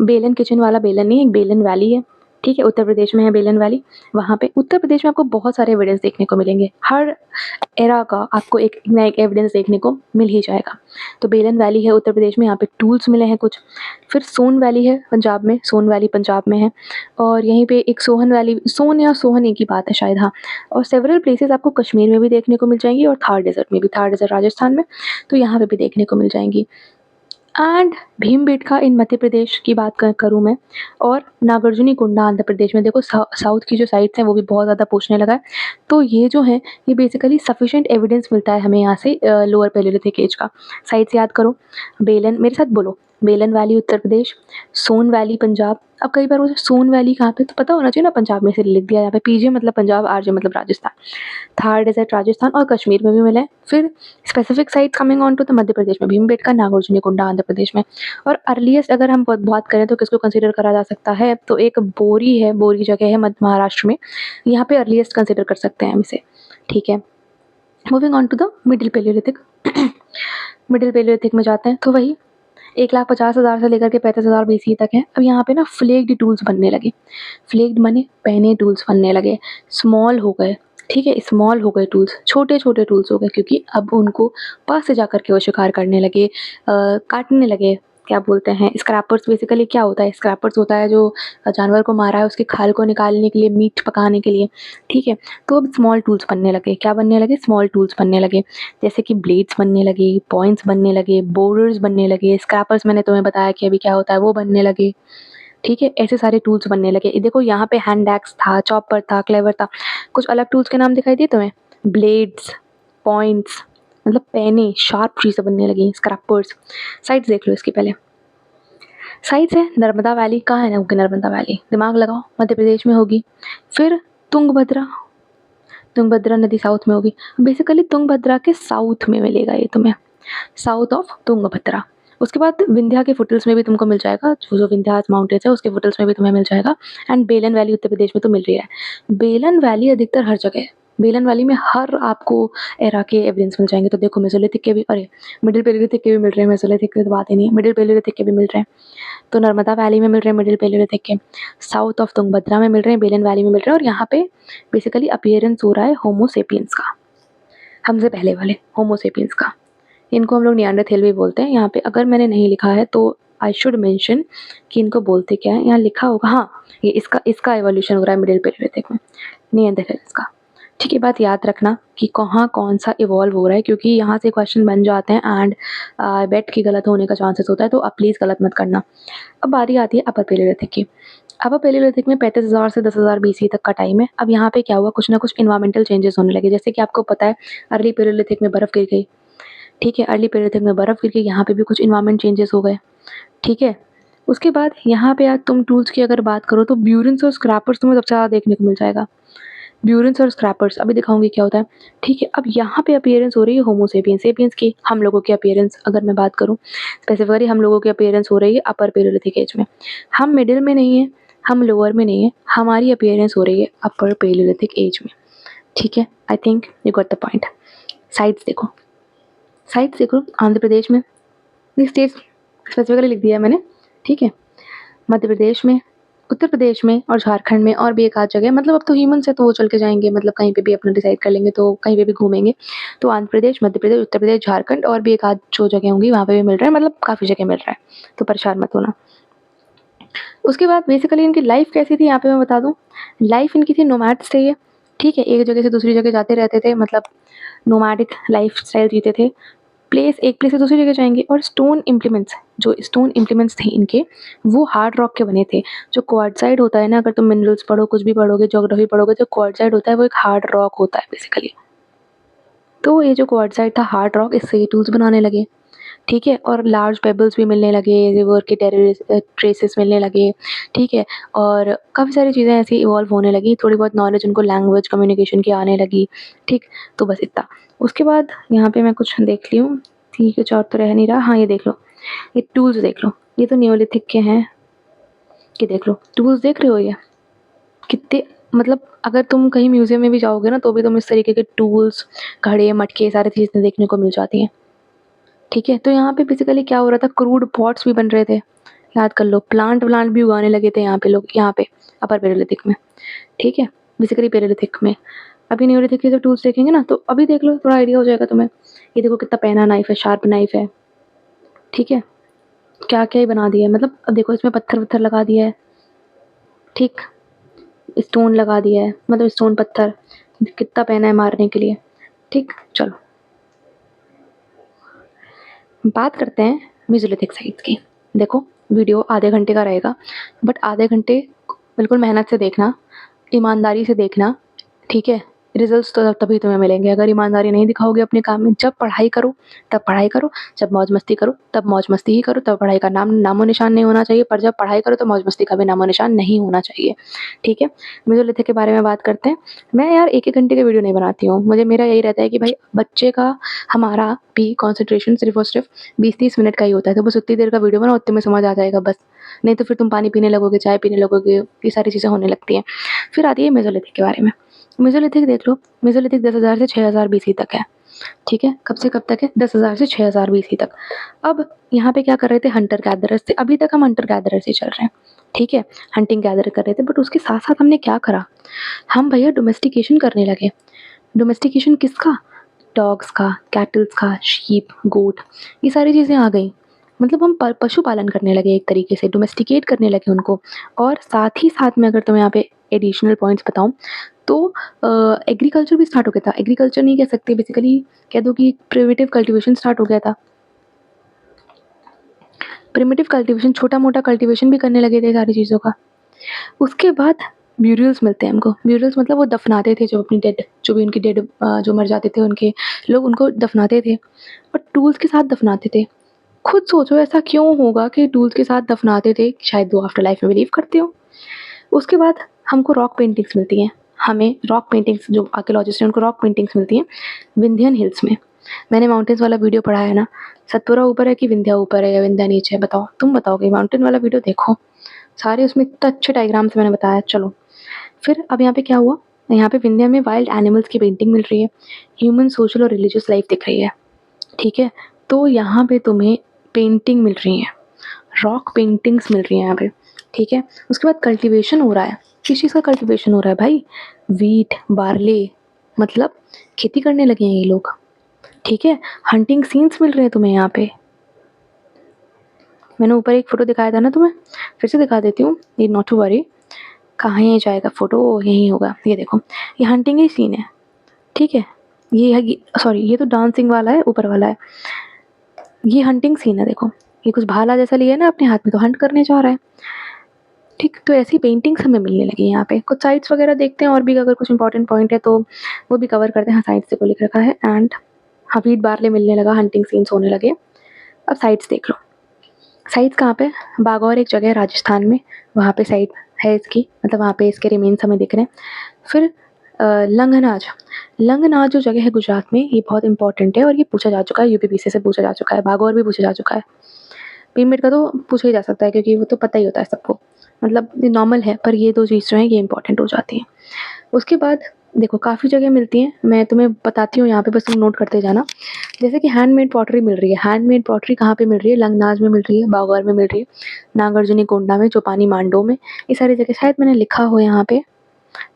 [SPEAKER 1] बेलन किचन वाला बेलन नहीं है, एक बेलन वैली है, ठीक है? उत्तर प्रदेश में है बेलन वैली। वहाँ पे उत्तर प्रदेश में आपको बहुत सारे एविडेंस देखने को मिलेंगे। हर एरा का आपको एक ना एक एविडेंस देखने को मिल ही जाएगा। तो बेलन वैली है उत्तर प्रदेश में, यहाँ पे टूल्स मिले हैं कुछ। फिर सोन वैली है पंजाब में, सोन वैली पंजाब में है और यहीं पे एक सोहन वैली, सोन या सोहन एक ही बात है शायद, हाँ। और सेवरल प्लेसेस आपको कश्मीर में भी देखने को मिल जाएंगी और थार डेज़र्ट में भी, थार डेज़र्ट राजस्थान में, तो यहाँ पे भी देखने को मिल जाएंगी। एंड भीमबेटका इन मध्य प्रदेश की बात करूँ मैं, और नागार्जुनी कुंडा आंध्र प्रदेश में। देखो साउथ की जो साइट्स हैं वो भी बहुत ज़्यादा पूछने लगा है। तो ये जो है ये बेसिकली सफिशिएंट एविडेंस मिलता है हमें यहाँ से लोअर पैलियोलिथिक एज का। साइट्स याद करो, बेलन, मेरे साथ बोलो, बेलन वैली उत्तर प्रदेश, सोन वैली पंजाब। अब कई बार वो सोन वैली कहाँ पे, तो पता होना चाहिए ना, पंजाब में से लिख दिया यहाँ पे, पीजे मतलब पंजाब, आरजे मतलब राजस्थान। थार डेजर्ट राजस्थान और कश्मीर में भी मिला है। फिर specific sites coming on to the Madhya Pradesh में भीमबेटका, नागार्जुनी कुंडा आंध्र प्रदेश में। और अर्लीस्ट अगर हम बात करें तो किसको कंसिडर करा जा सकता है, तो एक बोरी है, बोरी जगह है मध्य महाराष्ट्र में, यहाँ पे अर्लीस्ट कंसिडर कर सकते हैं हम इसे, ठीक है। Moving on to the middle palaeolithic. Middle palaeolithic में जाते हैं तो वही 1,50,000 से लेकर के 35,000 BC तक है। अब यहाँ पे ना फ्लेक्ड टूल्स बनने लगे। फ्लेक्ड माने पहने टूल्स बनने लगे, स्मॉल हो गए, ठीक है? स्मॉल हो गए टूल्स, छोटे-छोटे टूल्स हो गए, क्योंकि अब उनको पास से जाकर के वो शिकार करने लगे, काटने लगे, क्या बोलते हैं, स्क्रैपर्स। बेसिकली क्या होता है, स्क्रैपर्स होता है जो जानवर को मारा है उसके खाल को निकालने के लिए, मीट पकाने के लिए, ठीक है? तो अब स्मॉल टूल्स बनने लगे। क्या बनने लगे? स्मॉल टूल्स बनने लगे, जैसे कि ब्लेड्स बनने लगे, पॉइंट्स बनने लगे, बोर्डर्स बनने लगे, स्क्रैपर्स मैंने तुम्हें बताया कि अभी क्या होता है वो बनने लगे, ठीक है? ऐसे सारे टूल्स बनने लगे। ये देखो यहाँ पे हैंड एक्स था, चॉपर था, क्लेवर था। कुछ अलग टूल्स के नाम दिखाई दिए तुम्हें? ब्लेड्स, पॉइंट्स, मतलब पेने, शार्प चीज़ें बनने लगी, स्क्रैपर्स। साइट्स देख लो इसकी पहले। साइट्स है नर्मदा वैली, कहाँ है ना नर्मदा वैली? दिमाग लगाओ, मध्य प्रदेश में होगी। फिर तुंगभद्रा, तुंगभद्रा नदी साउथ में होगी। बेसिकली तुंगभद्रा के साउथ में मिलेगा ये तुम्हें, साउथ ऑफ तुंगभद्रा। उसके बाद विंध्या के फुटहिल्स में भी तुमको मिल जाएगा, जो विंध्यास माउंटेन्स है उसके फुटहिल्स में भी तुम्हें मिल जाएगा। एंड बेलन वैली उत्तर प्रदेश में तो मिल रही है। बेलन वैली अधिकतर हर जगह है। बेलन वैली में हर आपको एरा के एविडेंस मिल जाएंगे। तो देखो मेसोलिथिक के भी, अरे मिडिल पैलियोलिथिक के भी मिल रहे हैं, मेसोलिथिक की तो बात ही नहीं है, मिडिल पैलियोलिथिक के भी मिल रहे हैं। तो नर्मदा वैली में मिल रहे हैं मिडिल पैलियोलिथिक के, साउथ ऑफ तुंगभद्रा में मिल रहे हैं, बेलन वैली में मिल रहे हैं। और यहाँ पे बेसिकली अपीयरेंस हो रहा है होमोसेपियंस का, हमसे पहले वाले होमोसेपियंस का। इनको हम लोग निएंडरथैल भी बोलते हैं। यहाँ पे अगर मैंने नहीं लिखा है तो आई शुड मेंशन कि इनको बोलते क्या है, यहाँ लिखा होगा, हाँ ये इसका एवोल्यूशन हो रहा है मिडिल पैलियोलिथिक में, निएंडरथैल्स का, ठीक है? बात याद रखना कि कहाँ कौन सा इवॉल्व हो रहा है, क्योंकि यहाँ से क्वेश्चन बन जाते हैं एंड बेट की गलत होने का चांसेस होता है, तो आप प्लीज़ गलत मत करना। अब बारी आती है अपर पैलियोलिथिक की। अपर पैलियोलिथिक में 35,000 से 10,000 BC तक का टाइम है। अब यहाँ पे क्या हुआ, कुछ ना कुछ इन्वायरमेंटल चेंजेस होने लगे, जैसे कि आपको पता है अर्ली पैलियोलिथिक में बर्फ़ गिर गई, ठीक है? अर्ली पैलियोलिथिक में बर्फ़ गिर गई, यहाँ पे भी कुछ इन्वायरमेंट चेंजेस हो गए, ठीक है? उसके बाद यहाँ पे आज तुम टूल्स की अगर बात करो तो ब्यूरिन्स और स्क्रैपर्स तुम्हें सबसे ज़्यादा देखने को मिल जाएगा। ब्यूरिन्स और स्क्रैपर्स अभी दिखाऊंगी क्या होता है, ठीक है? अब यहाँ पे अपीयरेंस हो रही है होमोसेपियंस सेपियंस की, हम लोगों की अपीयरेंस अगर मैं बात करूँ स्पेसिफिकली, हम लोगों की अपीयरेंस हो रही है अपर पैलियोलिथिक एज में। हम मिडिल में नहीं है, हम लोअर में नहीं है, हमारी अपीयरेंस हो रही है अपर पैलियोलिथिक एज में, ठीक है? I think you got the point. Sites देखो, साइट्स देखो, आंध्र प्रदेश में स्टेट स्पेसिफिकली लिख दिया है मैंने, ठीक है? मध्य प्रदेश में, उत्तर प्रदेश में और झारखंड में, और भी एक आध जगह, मतलब अब तो ह्यूमन से तो वो चल के जाएंगे, मतलब कहीं पे भी अपना डिसाइड कर लेंगे तो कहीं पे भी घूमेंगे। तो आंध्र प्रदेश, मध्य प्रदेश, उत्तर प्रदेश, झारखंड और भी एक आध जो जगह होंगी वहाँ पे भी मिल रहा है, मतलब काफ़ी जगह मिल रहा है, तो परेशान मत होना। उसके बाद बेसिकली इनकी लाइफ कैसी थी यहाँ पे मैं बता दूँ। लाइफ इनकी थी, नोमैड्स थे ये, ठीक है? एक जगह से दूसरी जगह जाते रहते थे, मतलब नोमैडिक लाइफ स्टाइल जीते थे। एक प्लेस से दूसरी जगह जाएंगे। और स्टोन इम्प्लीमेंट्स, जो स्टोन इम्प्लीमेंट्स थे इनके, वो हार्ड रॉक के बने थे। जो क्वार्टजाइट होता है ना, अगर तुम मिनरल्स पढ़ो, कुछ भी पढ़ोगे, ज्योग्राफी पढ़ोगे, तो क्वार्टजाइट होता है वो एक हार्ड रॉक होता है बेसिकली, तो ये जो क्वार्टज़ाइट था, हार्ड रॉक, इससे ये टूल्स बनाने लगे, ठीक है। और लार्ज पेबल्स भी मिलने लगे, रिवर के ट्रेसेस मिलने लगे, ठीक है। और काफ़ी सारी चीज़ें ऐसी इवॉल्व होने लगी, थोड़ी बहुत नॉलेज उनको लैंग्वेज कम्युनिकेशन की आने लगी, ठीक। तो बस इतना। उसके बाद यहाँ पे मैं कुछ देख ली हूँ, ठीक है, कुछ और तो रह नहीं रहा। हाँ, ये देख लो, ये टूल्स देख लो, ये तो नियोलिथिक के हैं। ये देख लो, टूल्स देख रहे हो ये कितने, मतलब अगर तुम कहीं म्यूज़ियम में भी जाओगे ना, तो भी तुम इस तरीके के टूल्स, घड़े, मटके, सारी चीज़ें देखने को मिल जाती हैं, ठीक है। तो यहाँ पे बेसिकली क्या हो रहा था, क्रूड पॉट्स भी बन रहे थे, याद कर लो। प्लांट भी उगाने लगे थे यहाँ पे लोग, यहाँ पे अपर पेरेलिथिक में, ठीक है। बेसिकली पेरेलिथिक में। अभी न्यूलिथिक के जो टूल्स देखेंगे ना, तो अभी देख लो, थोड़ा आइडिया हो जाएगा तुम्हें। ये देखो कितना पैना नाइफ है, शार्प नाइफ है, ठीक है। क्या क्या ही बना दिया है, मतलब अब देखो इसमें पत्थर वत्थर लगा दिया है, ठीक। स्टोन लगा दिया है, मतलब स्टोन पत्थर, कितना पैना है मारने के लिए, ठीक। चलो बात करते हैं मेसोलिथिक साइट्स की। देखो वीडियो आधे घंटे का रहेगा, बट आधे घंटे बिल्कुल मेहनत से देखना, ईमानदारी से देखना, ठीक है। रिजल्ट्स तो तभी तुम्हें मिलेंगे, अगर ईमानदारी नहीं दिखाओगे अपने काम में। जब पढ़ाई करो तब पढ़ाई करो, जब मौज मस्ती करो तब मौज मस्ती ही करो, तब पढ़ाई का नामो निशान नहीं होना चाहिए, पर जब पढ़ाई करो तो मौज मस्ती का भी नामो निशान नहीं होना चाहिए, ठीक है। मेसोलिथिक के बारे में बात करते हैं। मैं यार एक घंटे की वीडियो नहीं बनाती हूँ, मुझे मेरा यही रहता है कि भाई बच्चे का, हमारा भी कॉन्सेंट्रेशन सिर्फ और सिर्फ 20-30 मिनट का ही होता है, तो बस उतनी देर का वीडियो बनाओ, उतने में समझ आ जाएगा बस। नहीं तो फिर तुम पानी पीने लगोगे, चाय पीने लगोगे, ये सारी चीज़ें होने लगती हैं। फिर आती है मेसोलिथिक के बारे में। मेसोलिथिक देख लो, मेसोलिथिक 10,000 से 6,000 बीसी तक है, ठीक है। कब से कब तक है? 10,000 से 6,000 बीसी तक। अब यहाँ पे क्या कर रहे थे, हंटर गैदरर्स थे, अभी तक हम हंटर गैदरर्स ही चल रहे हैं, ठीक है। हंटिंग गैदर कर रहे थे, बट उसके साथ साथ हमने क्या करा, हम भैया डोमेस्टिकेशन करने लगे। डोमेस्टिकेशन किसका? डॉग्स का, कैटल्स का, शीप, गोट, ये सारी चीज़ें आ गई। मतलब हम पशुपालन करने लगे, एक तरीके से डोमेस्टिकेट करने लगे उनको। और साथ ही साथ में अगर तुम्हें यहाँ पे एडिशनल पॉइंट्स बताऊँ, तो एग्रीकल्चर भी स्टार्ट हो गया था। एग्रीकल्चर नहीं कह सकते, बेसिकली कह दो कि प्रिमिटिव कल्टीवेशन स्टार्ट हो गया था। प्रिमिटिव कल्टीवेशन, छोटा मोटा कल्टीवेशन भी करने लगे थे सारी चीज़ों का। उसके बाद ब्यूरियल्स मिलते हैं हमको। ब्यूरियल्स मतलब वो दफनाते थे जो अपनी डेड, जो भी उनकी डेड, जो मर जाते थे उनके लोग, उनको दफनाते थे और टूल्स के साथ दफनाते थे। खुद सोचो ऐसा क्यों होगा कि टूल्स के साथ दफनाते थे, शायद वो आफ्टर लाइफ में बिलीव करते हो। उसके बाद हमको रॉक पेंटिंग्स मिलती हैं, हमें रॉक पेंटिंग्स, जो आर्कियोलॉजिस्ट हैं उनको रॉक पेंटिंग्स मिलती हैं विंध्यन हिल्स में। मैंने माउंटेन्स वाला वीडियो पढ़ा है ना, सतपुरा ऊपर है कि विंध्या ऊपर है या विंध्या नीचे है, बताओ, तुम बताओगे। माउंटेन वाला वीडियो देखो, सारे उसमें इतना अच्छे डायग्राम से मैंने बताया। चलो फिर अब यहाँ पे क्या हुआ, यहाँ पे विंध्या में वाइल्ड एनिमल्स की पेंटिंग मिल रही है, ह्यूमन सोशल और रिलीजियस लाइफ दिख रही है, ठीक है। तो यहाँ पे तुम्हें पेंटिंग मिल रही है, रॉक पेंटिंग्स मिल रही हैं यहाँ पे, ठीक है। उसके बाद कल्टीवेशन हो रहा है। किस चीज़ का कल्टीवेशन हो रहा है भाई? वीट, बार्ले, मतलब खेती करने लगे हैं ये लोग, ठीक है। हंटिंग सीन्स मिल रहे हैं तुम्हें यहाँ पे। मैंने ऊपर एक फ़ोटो दिखाया था ना तुम्हें, फिर से दिखा देती हूँ, ये नॉट टू वरी। कहाँ ये जाएगा फ़ोटो, यहीं होगा, ये देखो, ये हंटिंग ही सीन है, ठीक है। ये है, सॉरी ये तो डांसिंग वाला है, ऊपर वाला है, ये हंटिंग सीन है। देखो ये कुछ भाला जैसा लिया है ना अपने हाथ में, तो हंट करने जा रहा है, ठीक। तो ऐसी पेंटिंग्स हमें मिलने लगी यहाँ पे। कुछ साइट्स वगैरह देखते हैं और भी, अगर कुछ इंपॉर्टेंट पॉइंट है तो वो भी कवर करते हैं। हाँ, साइट्स देखो लिख रखा है, एंड हवीड बार्ले मिलने लगा, हंटिंग सीन्स होने लगे। अब साइट्स देख लो, साइट्स कहाँ पे? बागौर एक जगह है राजस्थान में, वहाँ पे साइट है इसकी, मतलब वहाँ पे इसके रिमेन्स हमें दिख रहे हैं। फिर लंगनाज, लंगनाज जो जगह है गुजरात में, ये बहुत इंपॉर्टेंट है और ये पूछा जा चुका है, यूपीपीसी से पूछा जा चुका है, बागौर भी पूछा जा चुका है। पेमेंट का तो पूछा ही जा सकता है क्योंकि वो तो पता ही होता है सबको, मतलब ये नॉर्मल है, पर ये दो चीज़ जो हैं ये इंपॉर्टेंट हो जाती हैं। उसके बाद देखो काफ़ी जगह मिलती हैं, मैं तुम्हें बताती हूँ यहाँ पे, बस तुम नोट करते जाना। जैसे कि हैंडमेड पॉटरी मिल रही है। हैंडमेड पॉटरी कहाँ पे मिल रही है? लंगनाज में मिल रही है, बागौर में मिल रही है, नागार्जुनी कोंडा में, चौपानी मांडो में, ये सारी जगह शायद मैंने लिखा हो यहाँ पे।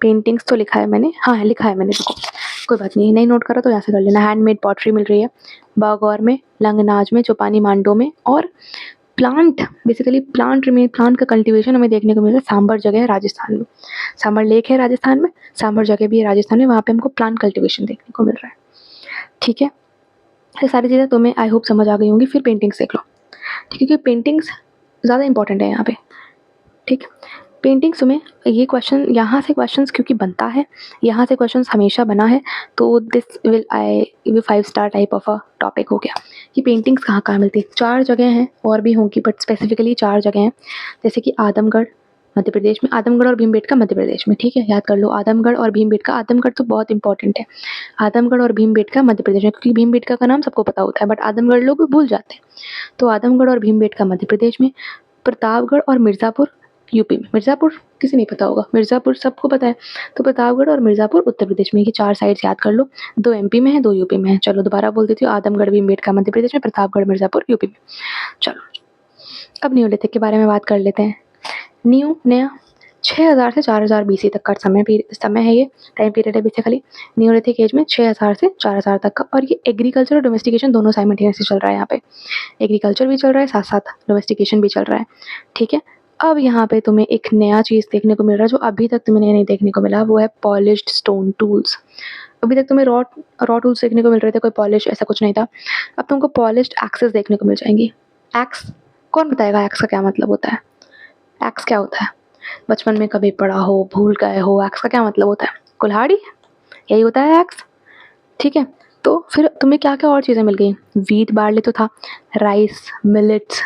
[SPEAKER 1] पेंटिंग्स तो लिखा है मैंने, हाँ है, लिखा है मैंने, देखो कोई बात नहीं, नहीं नोट करा तो यहाँ से कर लेना। हैंडमेड पॉटरी मिल रही है बागौर में, लंगनाज में, चौपानी मांडो में। और plant, basically plant remain, plant का कल्टीवेशन हमें देखने को मिल रहा है सांबर जगह है राजस्थान में, सांबर लेक है राजस्थान में, सांबर जगह भी है राजस्थान में, वहाँ पे हमको प्लांट कल्टीवेशन देखने को मिल रहा है, ठीक है। ये सारी चीज़ें तुम्हें आई होप समझ आ गई होंगी। फिर पेंटिंग्स देख लो, ठीक है, क्योंकि पेंटिंग्स ज़्यादा इंपॉर्टेंट है यहाँ पे, ठीक। पेंटिंग्स में ये क्वेश्चन, यहाँ से क्वेश्चंस क्योंकि बनता है, यहाँ से क्वेश्चंस हमेशा बना है, तो दिस विल ये 5 star type of a topic हो गया कि पेंटिंग्स कहाँ-कहाँ मिलती है। 4 जगह हैं, और भी होंगी बट स्पेसिफिकली 4 जगह हैं, जैसे कि आदमगढ़ मध्य प्रदेश में, आदमगढ़ और भीमबेटका मध्य प्रदेश में, ठीक है, याद कर लो आदमगढ़ और भीमबेटका। आदमगढ़ तो बहुत इंपॉर्टेंट है, आदमगढ़ और भीमबेटका मध्य प्रदेश में, क्योंकि भीमबेटका का नाम सबको पता होता है बट आदमगढ़ लोग भूल जाते हैं। तो आदमगढ़ और भीमबेटका मध्य प्रदेश में, प्रतापगढ़ और मिर्ज़ापुर यूपी में। मिर्ज़ापुर किसे नहीं पता होगा, मिर्ज़ापुर सबको पता है। तो प्रतापगढ़ और मिर्ज़ापुर उत्तर प्रदेश में, ये 4 साइट्स याद कर लो। 2 एमपी में है, 2 यूपी में है। चलो दोबारा बोल देती हूँ, आदमगढ़ भीमबेटका मध्य प्रदेश में, प्रतापगढ़ मिर्ज़ापुर यूपी में। चलो अब न्योलिथिक के बारे में बात कर लेते हैं। नया 6000 से 4000 बीसी तक का समय है, ये टाइम पीरियड है बेसिकली। न्योलिथिक एज में 6000 से 4000 तक का, और ये एग्रीकल्चर और डोमेस्टिकेशन दोनों साइमल्टेनियसली चल रहा है यहाँ पे। एग्रीकल्चर भी चल रहा है, साथ साथ डोमेस्टिकेशन भी चल रहा है, ठीक है। अब यहाँ पे तुम्हें एक नया चीज़ देखने को मिल रहा है जो अभी तक तुम्हें नहीं देखने को मिला, वो है पॉलिश्ड स्टोन टूल्स। अभी तक तुम्हें रॉ टूल्स देखने को मिल रहे थे, कोई पॉलिश ऐसा कुछ नहीं था। अब तुमको पॉलिश्ड एक्सेस देखने को मिल जाएंगी। एक्स, कौन बताएगा एक्स का क्या मतलब होता है? एक्स क्या होता है? बचपन में कभी पढ़ा हो, भूल गए हो, एक्स का क्या मतलब होता है? कुल्हाड़ी, यही होता है एक्स, ठीक है। तो फिर तुम्हें क्या क्या और चीज़ें मिल गई? व्हीट बार्ले तो था, राइस, मिलेट्स,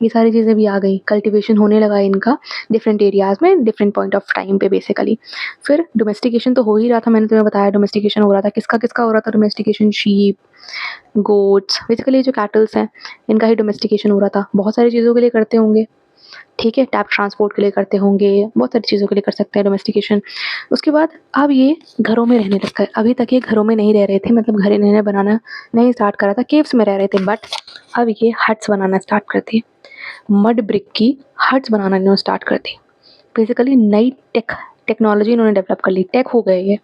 [SPEAKER 1] ये सारी चीज़ें भी आ गई। कल्टीवेशन होने लगा इनका डिफरेंट एरियाज़ में, डिफरेंट पॉइंट ऑफ टाइम पे बेसिकली। फिर डोमेस्टिकेशन तो हो ही रहा था, मैंने तुम्हें बताया डोमेस्टिकेशन हो रहा था। किसका किसका हो रहा था डोमेस्टिकेशन? शीप, गोट्स, बेसिकली जो कैटल्स हैं इनका ही डोमेस्टिकेशन हो रहा था। बहुत सारी चीज़ों के लिए करते होंगे, ठीक है, टैप ट्रांसपोर्ट के लिए करते होंगे, बहुत सारी चीज़ों के लिए कर सकते हैं डोमेस्टिकेशन। उसके बाद अब ये घरों में रहने लग गए। अभी तक ये घरों में नहीं रह रहे थे, मतलब घर इन्होंने बनाना नहीं स्टार्ट करा था, केव्स में रह रहे थे, बट अब ये हट्स बनाना स्टार्ट कर दिए। मड ब्रिक की हट्स बनाना इन्होंने स्टार्ट कर दी। बेसिकली नई टेक्नोलॉजी इन्होंने डेवलप कर ली, टेक हो गए ये,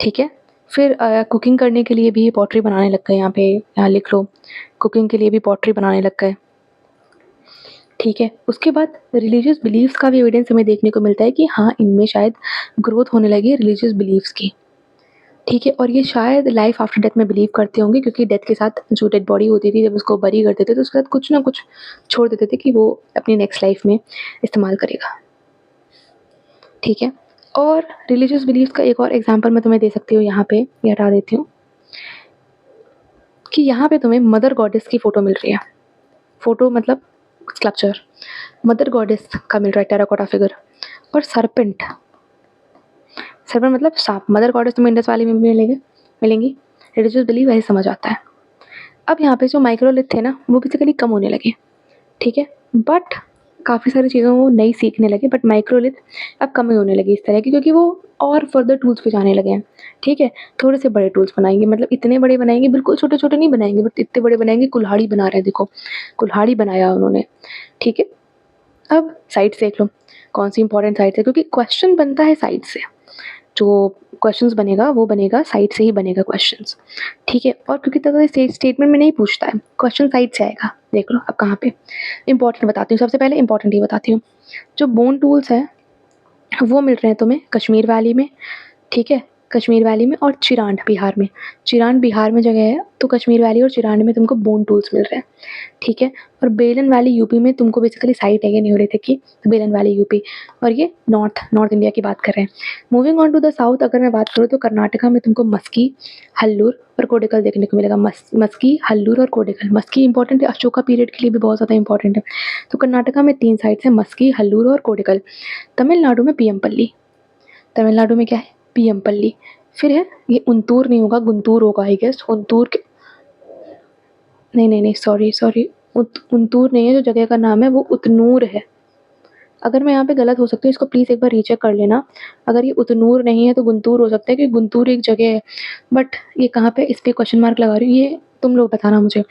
[SPEAKER 1] ठीक है। फिर कुकिंग करने के लिए भी पॉटरी बनाने लग गए। यहाँ लिख लो, कुकिंग के लिए भी पॉटरी बनाने लग गए, ठीक है। उसके बाद रिलीजियस बिलीफ्स का भी एविडेंस हमें देखने को मिलता है कि हाँ, इनमें शायद ग्रोथ होने लगी है रिलीजियस बिलीफ्स की, ठीक है। और ये शायद लाइफ आफ्टर डेथ में बिलीव करते होंगे, क्योंकि डेथ के साथ जो डेड बॉडी होती थी, जब उसको बरी करते थे तो उसके साथ कुछ ना कुछ छोड़ देते थे कि वो अपनी नेक्स्ट लाइफ में इस्तेमाल करेगा, ठीक है। और रिलीजियस बिलीफ्स का एक और एग्जाम्पल मैं तुम्हें दे सकती हूँ, यहाँ पे ये हटा देती हूँ, कि यहाँ पे तुम्हें मदर गॉडेस की फ़ोटो मिल रही है। फ़ोटो मतलब स्कल्पचर, मदर गॉडेस का मिल रहा है टेराकोटा फिगर। और सरपेंट, सरपेंट मतलब सांप। मदर गॉडेस तुम्हें इंडस वैली में भी मिलेंगी। रिलीजियस बिलीफ वही समझ आता है। अब यहाँ पे जो माइक्रोलिथ थे ना, वो बेसिकली कम होने लगे, ठीक है, बट काफ़ी सारी चीज़ों वो नई सीखने लगे, बट माइक्रोलिथ अब कम ही होने लगी इस तरह की, क्योंकि वो और फर्दर टूल्स पे जाने लगे हैं, ठीक है। थोड़े से बड़े टूल्स बनाएंगे, मतलब इतने बड़े बनाएंगे, बिल्कुल छोटे छोटे नहीं बनाएंगे, बट इतने बड़े बनाएंगे। कुल्हाड़ी बना रहे हैं, देखो कुल्हाड़ी बनाया उन्होंने, ठीक है। अब साइट्स देख लो, कौन सी इंपॉर्टेंट साइट्स है, क्योंकि क्वेश्चन बनता है साइट से। जो क्वेश्चंस बनेगा वो बनेगा साइट से ही बनेगा क्वेश्चंस, ठीक है। और क्योंकि तक स्टेटमेंट में नहीं पूछता है, क्वेश्चन साइट से आएगा। देख लो अब कहाँ पे इंपॉर्टेंट बताती हूँ। सबसे पहले इंपॉर्टेंट ही बताती हूँ, जो बोन टूल्स हैं वो मिल रहे हैं तुम्हें कश्मीर वैली में, ठीक है, कश्मीर वैली में। और चिरांड बिहार में, चिरांड बिहार में जगह है, तो कश्मीर वैली और चिरांड में तुमको बोन टूल्स मिल रहे हैं, ठीक है। और बेलन वैली यूपी में तुमको बेसिकली साइट है ये न्योलिथिक की, तो बेलन वैली यूपी। और ये नॉर्थ इंडिया की बात कर रहे हैं। Moving on to the south अगर मैं बात करूँ, तो कर्नाटका में तुमको मस्की, हल्लूर और कोडिकल देखने को मिलेगा। मस्की, हल्लूर और कोडिकल। मस्की इंपॉर्टेंट है, अशोका पीरियड के लिए भी बहुत ज़्यादा इंपॉर्टेंट है। तो कर्नाटका में 3 साइट्स हैं, मस्की, हल्लूर और कोडिकल। तमिलनाडु में पीएमपल्ली, तमिलनाडु में क्या है? पीएमपल्ली। फिर है ये उंतूर नहीं होगा, गुंतूर होगा आई गेस। उंतूर के नहीं सॉरी, उंतूर नहीं है, जो जगह का नाम है वो उतनूर है। अगर मैं यहाँ पे गलत हो सकती हूँ, इसको प्लीज़ एक बार रीचेक कर लेना। अगर ये उतनूर नहीं है तो गुंतूर हो सकता है, क्योंकि गुंतूर एक जगह है, बट ये कहाँ पे, इस पे क्वेश्चन मार्क लगा रही हूँ, ये तुम लोग बताना मुझे,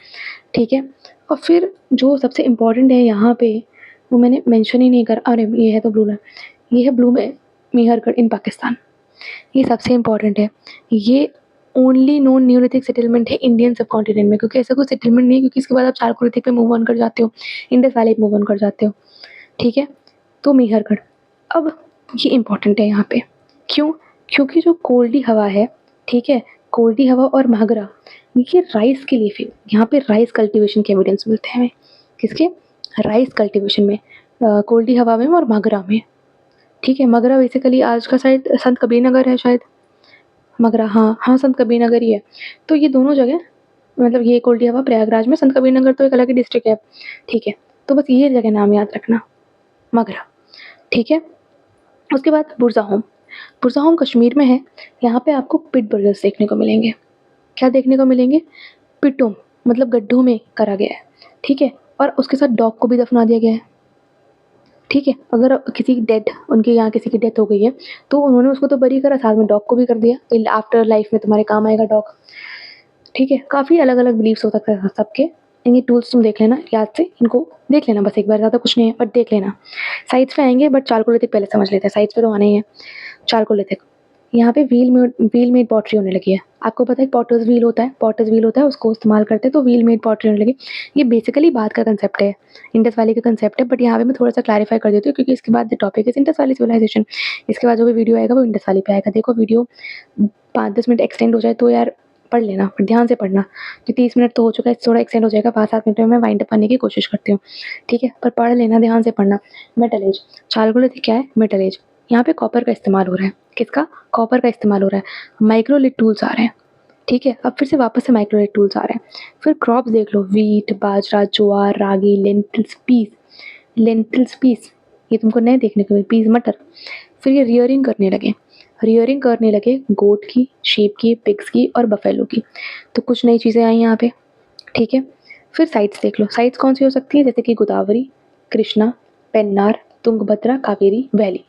[SPEAKER 1] ठीक है। और फिर जो सबसे इम्पोर्टेंट है यहाँ पे, वो मैंने मेंशन ही नहीं कर, अरे ये है तो ब्लू में, ये है ब्लू में मेहरगढ़ इन पाकिस्तान। ये सबसे इम्पॉर्टेंट है। ये ओनली नोन न्यूलिथिक सेटलमेंट है इंडियन सब कॉन्टिनेंट में, क्योंकि ऐसा कोई सेटलमेंट नहीं है, क्योंकि इसके बाद आप चारकोलिथिक पे मूव ऑन कर जाते हो, इंडस वैली पे मूव ऑन कर जाते हो, ठीक है। तो मेहरगढ़, अब ये इम्पॉर्टेंट है यहाँ पे, क्यों? क्योंकि जो कोल्डी हवा है, ठीक है, कोल्डी हवा और महागरा, ये राइस के लिए, फिर यहाँ पे राइस कल्टीवेशन के एविडेंस मिलते हैं हमें। किसके? राइस कल्टीवेशन में, कोल्डी हवा में और महागरा में, ठीक है। मगरा बेसिकली आज का साइड संत कबीर नगर है शायद। मगरा, हाँ, हाँ संत कबीर नगर ही है। तो ये दोनों जगह, मतलब ये एक उल्टी हवा प्रयागराज में, संत कबीर नगर तो एक अलग ही डिस्ट्रिक्ट है, ठीक है। तो बस ये जगह नाम याद रखना, मगरा, ठीक है। उसके बाद बुरज़ाहोम। बुरज़ाहोम कश्मीर में है। यहाँ पे आपको पिट बुर्गर्स देखने को मिलेंगे। क्या देखने को मिलेंगे? पिटों, मतलब गड्ढों में करा गया है, ठीक है। और उसके साथ डॉग को भी दफना दिया गया है, ठीक है। अगर किसी डेड, उनके यहाँ किसी की डेथ हो गई है तो उन्होंने उसको तो बरी करा, साथ में डॉग को भी कर दिया, आफ्टर लाइफ में तुम्हारे काम आएगा डॉग, ठीक है। काफ़ी अलग अलग बिलीव्स हो सकते हैं सबके। इनके टूल्स तुम देख लेना याद से, इनको देख लेना बस एक बार, ज़्यादा कुछ नहीं है बट देख लेना। साइड्स पे आएंगे बट चारकोलिथिक पहले समझ लेते हैं, साइड्स पे तो आना ही है। चारकोलिथिक, यहाँ पे व्हील मेड पॉटरी होने लगी है। आपको पता है पॉटर्स व्हील होता है, पॉटर्स व्हील होता है, उसको इस्तेमाल करते हैं तो व्हील मेड पॉटरी होने लगी। ये बेसिकली बाद का कंसेप्ट है, इंडस वैली का कंसेप्ट है, बट यहाँ पे मैं थोड़ा सा क्लैरिफाई कर देती हूँ क्योंकि इसके बाद टॉपिक है इंडस वैली सिविलाइजेशन। इसके बाद जो भी वीडियो आएगा वो इंडस वैली पे आएगा। देखो वीडियो 5-10 मिनट एक्सटेंड हो जाए तो यार पढ़ लेना, पर ध्यान से पढ़ना, कि 30 मिनट तो हो चुका है, थोड़ा एक्सटेंड हो जाएगा, 5-7 मिनट में मैं वाइंड अप करने की कोशिश करती हूँ, ठीक है। पर पढ़ लेना, ध्यान से पढ़ना। मेटल एज, चारकोलिथिक क्या है? Metal age. यहाँ पे कॉपर का इस्तेमाल हो रहा है। किसका? कॉपर का इस्तेमाल हो रहा है। माइक्रोलिथ टूल्स आ रहे हैं, ठीक है। अब फिर से वापस से माइक्रोलिथ टूल्स आ रहे हैं। फिर क्रॉप्स देख लो, वीट, बाजरा, ज्वार, रागी, लेंटिल्स, पीस, लेंटिल्स पीस, ये तुमको नए देखने को मिले, पीस, मटर। फिर ये रियरिंग करने लगे, रियरिंग करने लगे गोट की, शीप की, पिग्स की और बफेलो की। तो कुछ नई चीज़ें आई यहाँ पे, ठीक है। फिर साइट्स देख लो, साइट्स कौन सी हो सकती है? जैसे कि गोदावरी, कृष्णा, पेन्नार, तुंगभद्रा, कावेरी, वैली।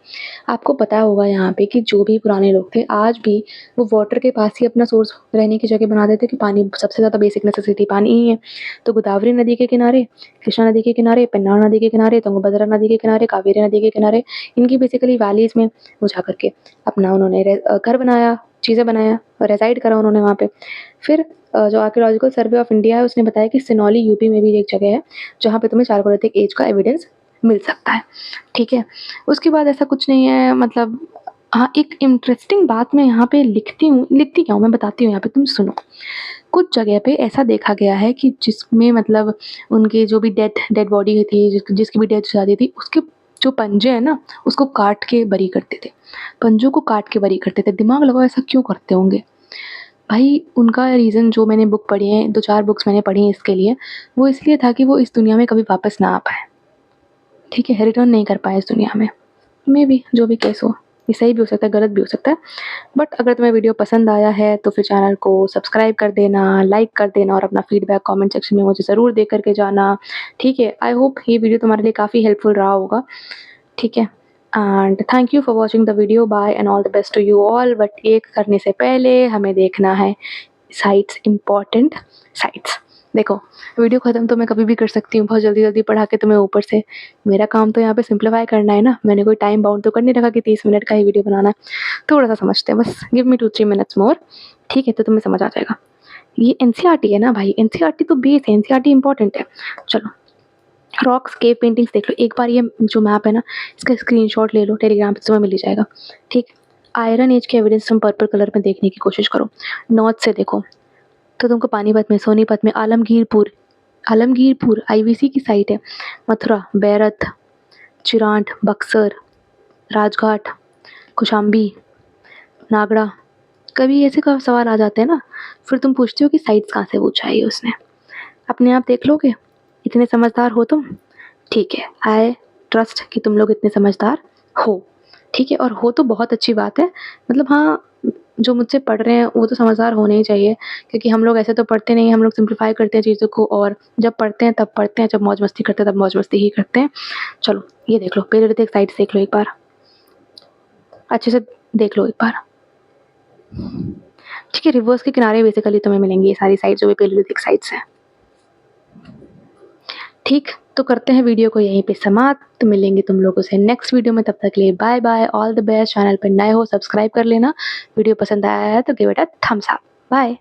[SPEAKER 1] आपको पता होगा यहाँ पे कि जो भी पुराने लोग थे आज भी वो वाटर के पास ही अपना सोर्स, रहने की जगह बना देते कि पानी सबसे ज़्यादा बेसिक नेसेसिटी पानी ही है। तो गोदावरी नदी के किनारे, कृष्णा नदी के किनारे, पेन्नार नदी के किनारे, तुंगभद्रा नदी के किनारे, कावेरी नदी के किनारे, इनकी बेसिकली वैलीज में वो जा करके अपना उन्होंने घर बनाया, चीज़ें बनाया और रेसाइड करा उन्होंने वहाँ पे। फिर जो आर्कियोलॉजिकल सर्वे ऑफ इंडिया है उसने बताया कि सिनौली यूपी में भी एक जगह है जहाँ पे तुम्हें चारकोलिथिक एज का एविडेंस मिल सकता है, ठीक है। उसके बाद ऐसा कुछ नहीं है, मतलब हाँ एक इंटरेस्टिंग बात मैं यहाँ पे लिखती क्या हूँ मैं बताती हूँ, यहाँ पे तुम सुनो। कुछ जगह पे ऐसा देखा गया है कि जिसमें मतलब उनके जो भी डेड बॉडी थी, जिसकी भी डेथ हो जाती थी, उसके जो पंजे हैं ना उसको काट के बरी करते थे, पंजों को काट के बरी करते थे। दिमाग लगाओ ऐसा क्यों करते होंगे भाई? उनका रीज़न जो मैंने बुक पढ़ी है, 2-4 बुक्स मैंने पढ़ी हैं इसके लिए, वो इसलिए था कि वो इस दुनिया में कभी वापस ना आ पाए, ठीक है, रिटर्न नहीं कर पाए इस दुनिया में। मे बी जो भी केस हो, ये सही भी हो सकता है, गलत भी हो सकता है। बट अगर तुम्हें वीडियो पसंद आया है तो फिर चैनल को सब्सक्राइब कर देना, लाइक कर देना और अपना फीडबैक कमेंट सेक्शन में मुझे ज़रूर दे करके जाना, ठीक है। आई होप ये वीडियो तुम्हारे लिए काफ़ी हेल्पफुल रहा होगा, ठीक है। And thank you for watching the video, bye and all the best to you all. But ये करने से पहले हमें देखना है साइट्स, इम्पॉर्टेंट साइट्स। देखो वीडियो ख़त्म तो मैं कभी भी कर सकती हूँ, बहुत जल्दी जल्दी पढ़ा के तुम्हें ऊपर से। मेरा काम तो यहाँ पे सिंप्लीफाई करना है ना, मैंने कोई टाइम बाउंड तो कर नहीं रखा कि 30 मिनट का ही वीडियो बनाना है। थोड़ा सा समझते हैं बस, गिव मी 2-3 मिनट्स मोर, ठीक है, तो तुम्हें समझ आ जाएगा। ये एनसीईआरटी है ना भाई, एनसीईआरटी तो बेस है, एनसीईआरटी इंपॉर्टेंट है। चलो रॉक्स, केव पेंटिंग्स देख लो एक बार। ये जो मैप है ना इसका स्क्रीनशॉट ले लो, टेलीग्राम पे तुम्हें मिल ही जाएगा, ठीक। आयरन एज के एविडेंस तुम पर्पल कलर में देखने की कोशिश करो, नॉर्थ से देखो तो तुमको पानीपत में, सोनीपत में, आलमगीरपुर, आलमगीरपुर आईवीसी की साइट है, मथुरा, बैरत, चिरांड, बक्सर, राजघाट, कौशाम्बी, नागड़ा। कभी ऐसे का सवाल आ जाते हैं ना, फिर तुम पूछते हो कि साइट्स कहाँ से पूछा है उसने, अपने आप देख लोगे, इतने समझदार हो तुम, ठीक है। आई ट्रस्ट कि तुम लोग इतने समझदार हो, ठीक है। और हो तो बहुत अच्छी बात है, मतलब हाँ जो मुझसे पढ़ रहे हैं वो तो समझदार होने ही चाहिए, क्योंकि हम लोग ऐसे तो पढ़ते नहीं, हम लोग सिंप्लीफाई करते हैं चीज़ों को, और जब पढ़ते हैं तब पढ़ते हैं, जब मौज मस्ती करते हैं तब मौज मस्ती ही करते हैं। चलो ये देख लो, पेरियोडिक साइट्स देख लो एक बार, अच्छे से देख लो एक बार, ठीक है। रिवर्स के किनारे बेसिकली तुम्हें मिलेंगी ये सारी साइट्स जो भी पेरियोडिक साइट्स हैं, ठीक। तो करते हैं वीडियो को यहीं पे समाप्त, तो मिलेंगे तुम लोगों से नेक्स्ट वीडियो में, तब तक के लिए bye bye, all the best. Channel पर नए हो सब्सक्राइब कर लेना, वीडियो पसंद आया है तो give it a thumbs up, bye.